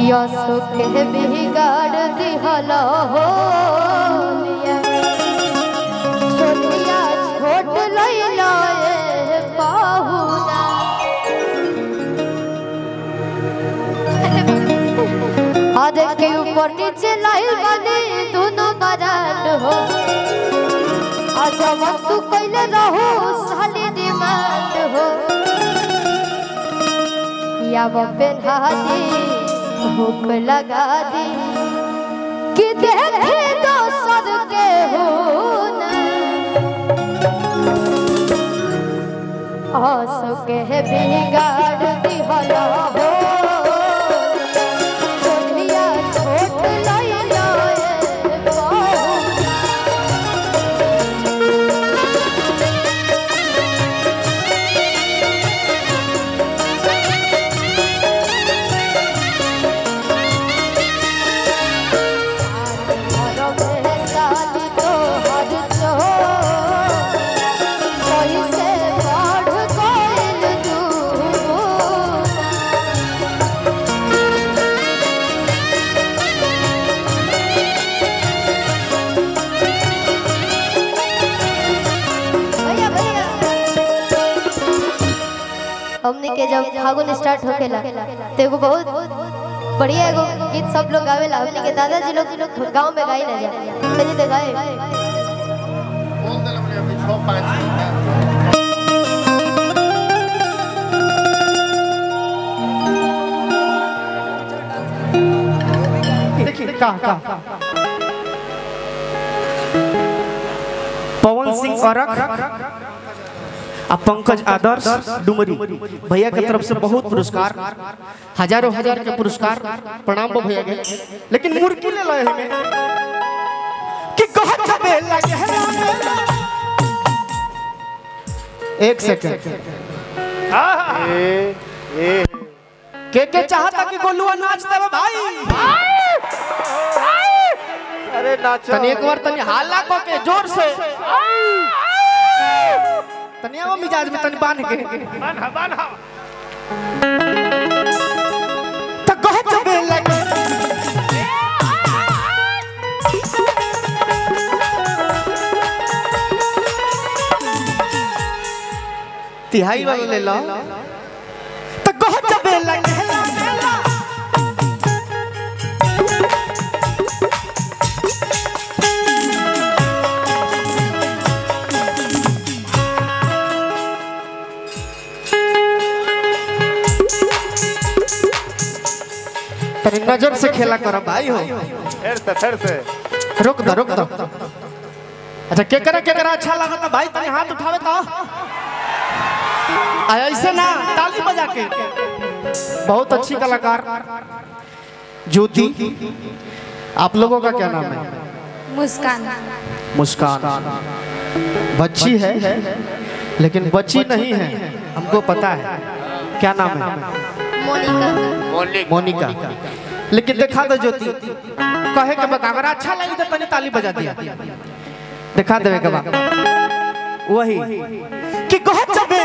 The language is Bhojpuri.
यशो के बिगाड़ दिहला हो छोटिया छोट लैला पाहुना हर के ऊपर नीचे लाइल बने दोनों बरान हो आज तू कैले रहो साली डिमांड हो या पहना दी भूख लगा दी कि देखे दोसर के हो आंसू के बिगाड़ दिहला हो छोटिया छोट लैला हमने के जब फागुन स्टार्ट होखेला तो एगो बहुत बढ़िया एगो गीत सब लोग गावेला हमने के दादाजी लोग गांव में गाई ना जा चलिए तो गाए बोल दे हमने अभी 6-5 देखिए का पवन सिंह औरक पंकज आदर्श डुमरी भैया की तरफ से बहुत पुरस्कार हजारों हजार के पुरस्कार प्रणाम भैया के लेकिन मुर्गी ले लए हमें कि कहत छबे लगे एक सेकंड के चाहता कि गोलुआ नाच देवे भाई अरे नाचो तनी एक बार तनी हाला को के जोर से तनिया वो मिजाज में तनी बांध के बान्हा तो कहत छबे लगे तिहाई वाला ले लो तो कहत छबे लगे नजर से खेला करो भाई हो फिर से रुक दो अच्छा केकरा अच्छा लगा भाई तनी हाथ उठावे तो ऐसे ना ताली बजा के बहुत अच्छी कलाकार ज्योति आप लोगों का क्या नाम है मुस्कान बच्ची है लेकिन बच्ची नहीं है हमको पता है क्या नाम है मोनिका लेकिन देखा दो ज्योति कहे के बता अगर अच्छा लगी तो तनी ताली बजा दिया दिखा देवे के बाद वही कि कहत छबे